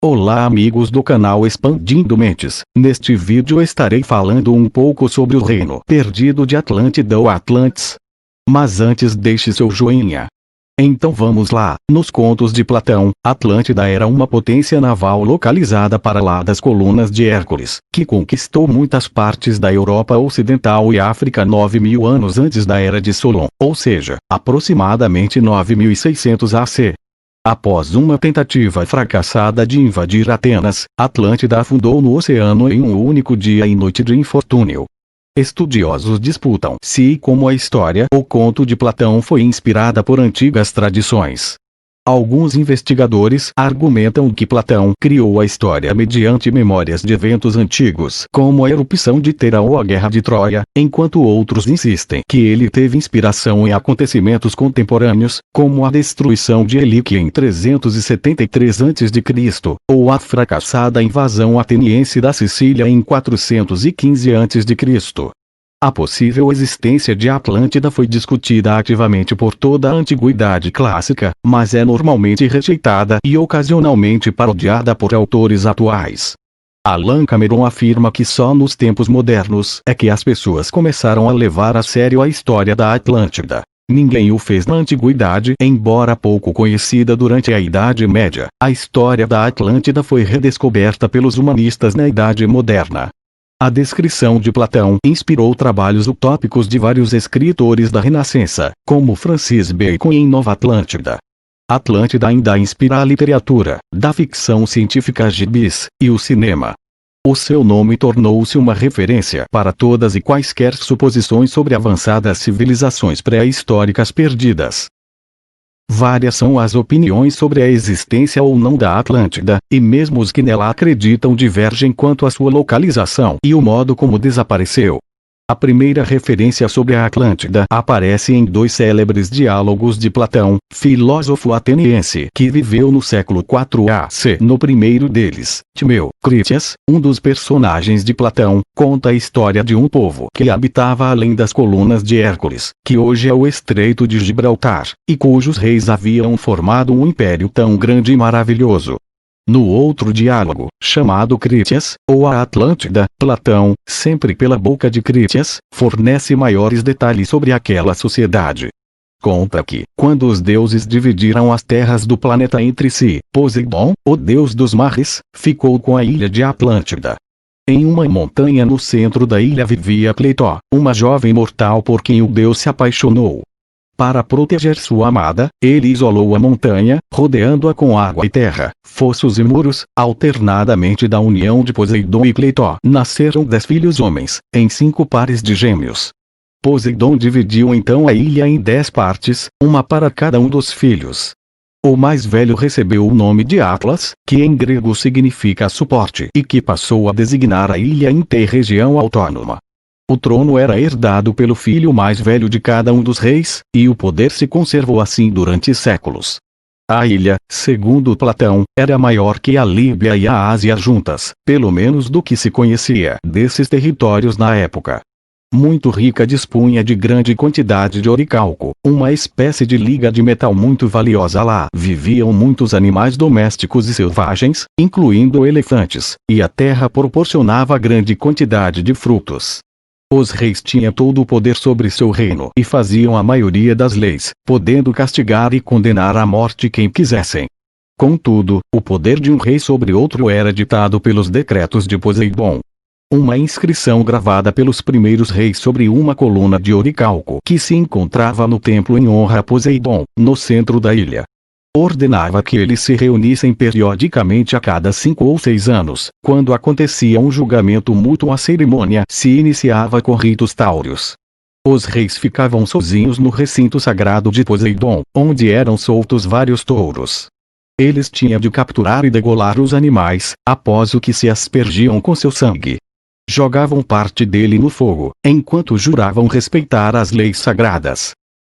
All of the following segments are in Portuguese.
Olá amigos do canal Expandindo Mentes, neste vídeo estarei falando um pouco sobre o reino perdido de Atlântida ou Atlantis. Mas antes deixe seu joinha. Então vamos lá, nos contos de Platão, Atlântida era uma potência naval localizada para lá das colunas de Hércules, que conquistou muitas partes da Europa Ocidental e África 9.000 anos antes da Era de Solon, ou seja, aproximadamente 9.600 AC. Após uma tentativa fracassada de invadir Atenas, Atlântida afundou no oceano em um único dia e noite de infortúnio. Estudiosos disputam se e como a história ou conto de Platão foi inspirada por antigas tradições. Alguns investigadores argumentam que Platão criou a história mediante memórias de eventos antigos, como a erupção de Tera ou a Guerra de Troia, enquanto outros insistem que ele teve inspiração em acontecimentos contemporâneos, como a destruição de Elíquia em 373 a.C., ou a fracassada invasão ateniense da Sicília em 415 a.C. A possível existência de Atlântida foi discutida ativamente por toda a antiguidade clássica, mas é normalmente rejeitada e ocasionalmente parodiada por autores atuais. Alan Cameron afirma que só nos tempos modernos é que as pessoas começaram a levar a sério a história da Atlântida. Ninguém o fez na antiguidade, embora pouco conhecida durante a Idade Média. A história da Atlântida foi redescoberta pelos humanistas na Idade Moderna. A descrição de Platão inspirou trabalhos utópicos de vários escritores da Renascença, como Francis Bacon em Nova Atlântida. Atlântida ainda inspira a literatura, da ficção científica gibis, e o cinema. O seu nome tornou-se uma referência para todas e quaisquer suposições sobre avançadas civilizações pré-históricas perdidas. Várias são as opiniões sobre a existência ou não da Atlântida, e mesmo os que nela acreditam divergem quanto à sua localização e o modo como desapareceu. A primeira referência sobre a Atlântida aparece em dois célebres diálogos de Platão, filósofo ateniense que viveu no século IV AC. No primeiro deles, Timeu, Critias, um dos personagens de Platão, conta a história de um povo que habitava além das colunas de Hércules, que hoje é o Estreito de Gibraltar, e cujos reis haviam formado um império tão grande e maravilhoso. No outro diálogo, chamado Critias, ou a Atlântida, Platão, sempre pela boca de Critias, fornece maiores detalhes sobre aquela sociedade. Conta que, quando os deuses dividiram as terras do planeta entre si, Poseidon, o deus dos mares, ficou com a ilha de Atlântida. Em uma montanha no centro da ilha vivia Cleitó, uma jovem mortal por quem o deus se apaixonou. Para proteger sua amada, ele isolou a montanha, rodeando-a com água e terra, fossos e muros. Alternadamente da união de Poseidon e Cleitó nasceram 10 filhos homens, em 5 pares de gêmeos. Poseidon dividiu então a ilha em 10 partes, uma para cada um dos filhos. O mais velho recebeu o nome de Atlas, que em grego significa suporte e que passou a designar a ilha inter-região autônoma. O trono era herdado pelo filho mais velho de cada um dos reis, e o poder se conservou assim durante séculos. A ilha, segundo Platão, era maior que a Líbia e a Ásia juntas, pelo menos do que se conhecia desses territórios na época. Muito rica, dispunha de grande quantidade de oricalco, uma espécie de liga de metal muito valiosa. Lá viviam muitos animais domésticos e selvagens, incluindo elefantes, e a terra proporcionava grande quantidade de frutos. Os reis tinham todo o poder sobre seu reino e faziam a maioria das leis, podendo castigar e condenar à morte quem quisessem. Contudo, o poder de um rei sobre outro era ditado pelos decretos de Poseidon. Uma inscrição gravada pelos primeiros reis sobre uma coluna de oricalco que se encontrava no templo em honra a Poseidon, no centro da ilha, ordenava que eles se reunissem periodicamente a cada 5 ou 6 anos, quando acontecia um julgamento mútuo. A cerimônia se iniciava com ritos táureos. Os reis ficavam sozinhos no recinto sagrado de Poseidon, onde eram soltos vários touros. Eles tinham de capturar e degolar os animais, após o que se aspergiam com seu sangue. Jogavam parte dele no fogo, enquanto juravam respeitar as leis sagradas.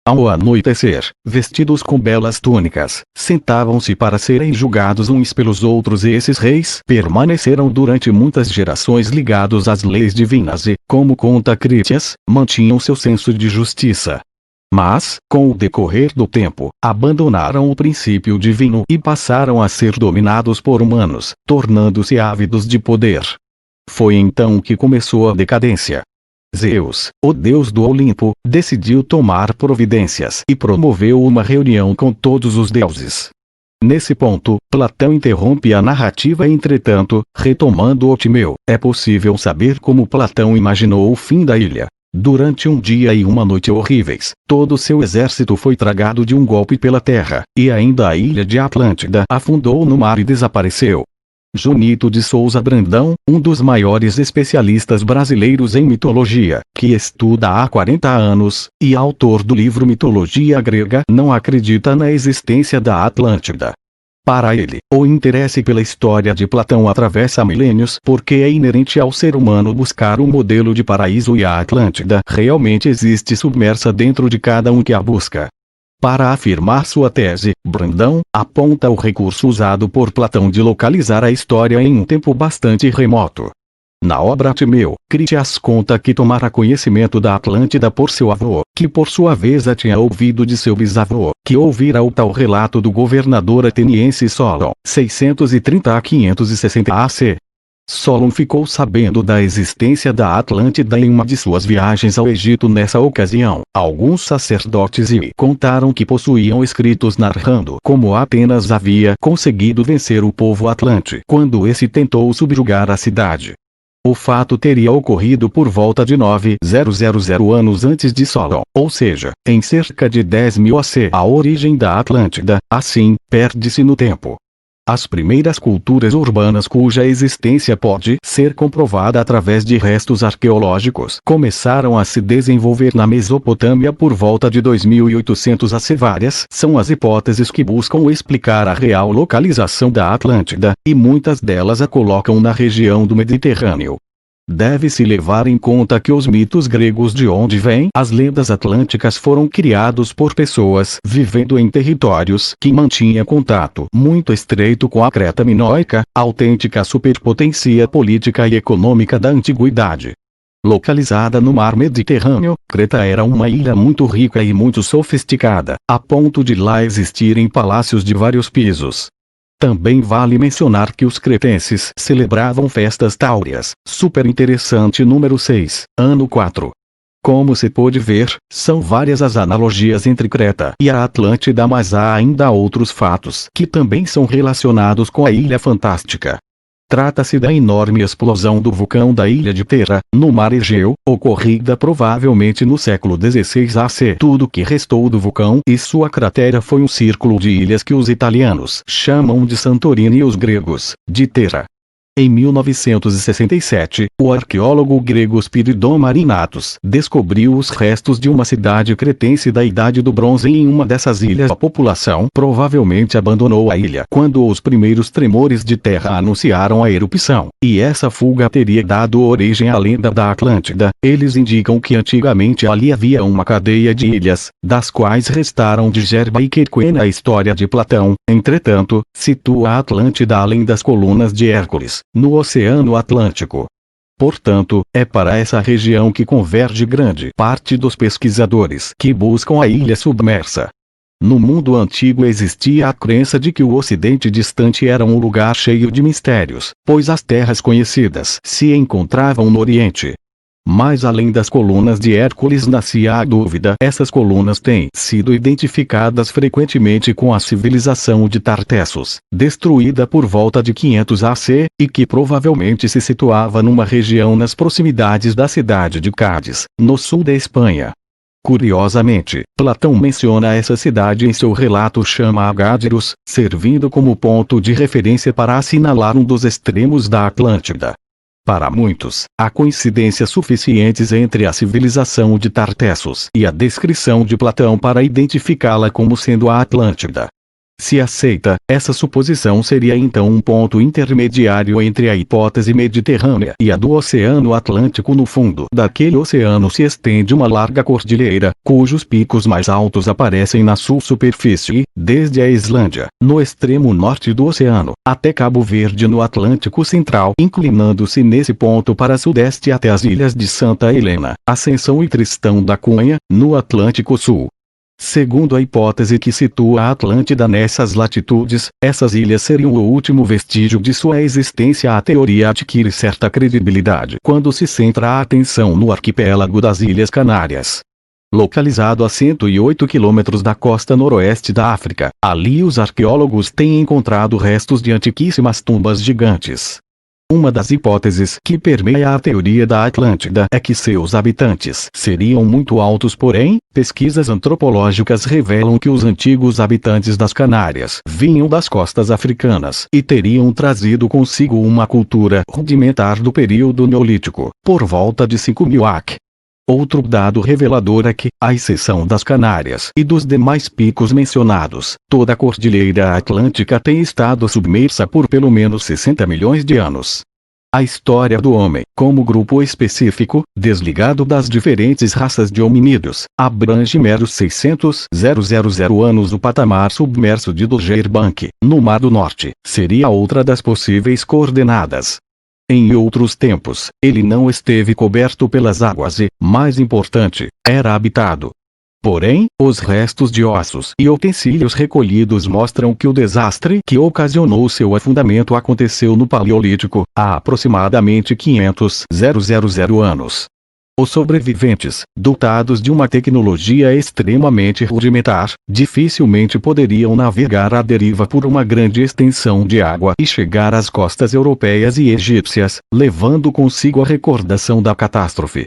Ao anoitecer, vestidos com belas túnicas, sentavam-se para serem julgados uns pelos outros, e esses reis permaneceram durante muitas gerações ligados às leis divinas e, como conta Critias, mantinham seu senso de justiça. Mas, com o decorrer do tempo, abandonaram o princípio divino e passaram a ser dominados por humanos, tornando-se ávidos de poder. Foi então que começou a decadência. Zeus, o deus do Olimpo, decidiu tomar providências e promoveu uma reunião com todos os deuses. Nesse ponto, Platão interrompe a narrativa. Entretanto, retomando o Timeu, é possível saber como Platão imaginou o fim da ilha. Durante um dia e uma noite horríveis, todo seu exército foi tragado de um golpe pela terra, e ainda a ilha de Atlântida afundou no mar e desapareceu. Junito de Souza Brandão, um dos maiores especialistas brasileiros em mitologia, que estuda há 40 anos, e autor do livro Mitologia Grega, não acredita na existência da Atlântida. Para ele, o interesse pela história de Platão atravessa milênios porque é inerente ao ser humano buscar um modelo de paraíso e a Atlântida realmente existe submersa dentro de cada um que a busca. Para afirmar sua tese, Brandão aponta o recurso usado por Platão de localizar a história em um tempo bastante remoto. Na obra Timeu, Critias conta que tomara conhecimento da Atlântida por seu avô, que por sua vez a tinha ouvido de seu bisavô, que ouvira o tal relato do governador ateniense Solon, 630 a 560 AC. Solon ficou sabendo da existência da Atlântida em uma de suas viagens ao Egito. Nessa ocasião, alguns sacerdotes lhe contaram que possuíam escritos narrando como Atenas havia conseguido vencer o povo atlante quando esse tentou subjugar a cidade. O fato teria ocorrido por volta de 900 anos antes de Solon, ou seja, em cerca de 10.000 AC. A origem da Atlântida, assim, perde-se no tempo. As primeiras culturas urbanas cuja existência pode ser comprovada através de restos arqueológicos começaram a se desenvolver na Mesopotâmia por volta de 2800 AC. Várias são as hipóteses que buscam explicar a real localização da Atlântida, e muitas delas a colocam na região do Mediterrâneo. Deve-se levar em conta que os mitos gregos de onde vêm as lendas atlânticas foram criados por pessoas vivendo em territórios que mantinham contato muito estreito com a Creta minoica, autêntica superpotência política e econômica da antiguidade. Localizada no mar Mediterrâneo, Creta era uma ilha muito rica e muito sofisticada, a ponto de lá existirem palácios de vários pisos. Também vale mencionar que os cretenses celebravam festas táureas. Super interessante. Número 6, ano 4. Como se pôde ver, são várias as analogias entre Creta e a Atlântida, mas há ainda outros fatos que também são relacionados com a Ilha Fantástica. Trata-se da enorme explosão do vulcão da ilha de Terra, no mar Egeu, ocorrida provavelmente no século XVI AC. Tudo que restou do vulcão e sua cratera foi um círculo de ilhas que os italianos chamam de Santorini e os gregos, de Terra. Em 1967, o arqueólogo grego Spiridon Marinatos descobriu os restos de uma cidade cretense da Idade do Bronze em uma dessas ilhas. A população provavelmente abandonou a ilha quando os primeiros tremores de terra anunciaram a erupção, e essa fuga teria dado origem à lenda da Atlântida. Eles indicam que antigamente ali havia uma cadeia de ilhas, das quais restaram Digerba e Querquena. A história de Platão, entretanto, situa a Atlântida além das colunas de Hércules, no Oceano Atlântico. Portanto, é para essa região que converge grande parte dos pesquisadores que buscam a ilha submersa. No mundo antigo existia a crença de que o Ocidente distante era um lugar cheio de mistérios, pois as terras conhecidas se encontravam no Oriente. Mas além das colunas de Hércules nascia a dúvida. Essas colunas têm sido identificadas frequentemente com a civilização de Tartessos, destruída por volta de 500 AC, e que provavelmente se situava numa região nas proximidades da cidade de Cádiz, no sul da Espanha. Curiosamente, Platão menciona essa cidade em seu relato chama Agádiros, servindo como ponto de referência para assinalar um dos extremos da Atlântida. Para muitos, há coincidências suficientes entre a civilização de Tartessos e a descrição de Platão para identificá-la como sendo a Atlântida. Se aceita, essa suposição seria então um ponto intermediário entre a hipótese mediterrânea e a do Oceano Atlântico. No fundo daquele oceano se estende uma larga cordilheira, cujos picos mais altos aparecem na subsuperfície, desde a Islândia, no extremo norte do oceano, até Cabo Verde no Atlântico Central, inclinando-se nesse ponto para sudeste até as ilhas de Santa Helena, Ascensão e Tristão da Cunha, no Atlântico Sul. Segundo a hipótese que situa a Atlântida nessas latitudes, essas ilhas seriam o último vestígio de sua existência. A teoria adquire certa credibilidade quando se centra a atenção no arquipélago das Ilhas Canárias. Localizado a 108 quilômetros da costa noroeste da África, ali os arqueólogos têm encontrado restos de antiquíssimas tumbas gigantes. Uma das hipóteses que permeia a teoria da Atlântida é que seus habitantes seriam muito altos, porém, pesquisas antropológicas revelam que os antigos habitantes das Canárias vinham das costas africanas e teriam trazido consigo uma cultura rudimentar do período neolítico, por volta de 5000 AC. Outro dado revelador é que, à exceção das Canárias e dos demais picos mencionados, toda a Cordilheira Atlântica tem estado submersa por pelo menos 60 milhões de anos. A história do homem, como grupo específico, desligado das diferentes raças de hominídeos, abrange meros 600.000 anos. O patamar submerso de Doggerbank, no Mar do Norte, seria outra das possíveis coordenadas. Em outros tempos, ele não esteve coberto pelas águas e, mais importante, era habitado. Porém, os restos de ossos e utensílios recolhidos mostram que o desastre que ocasionou seu afundamento aconteceu no Paleolítico, há aproximadamente 500.000 anos. Os sobreviventes, dotados de uma tecnologia extremamente rudimentar, dificilmente poderiam navegar à deriva por uma grande extensão de água e chegar às costas europeias e egípcias, levando consigo a recordação da catástrofe.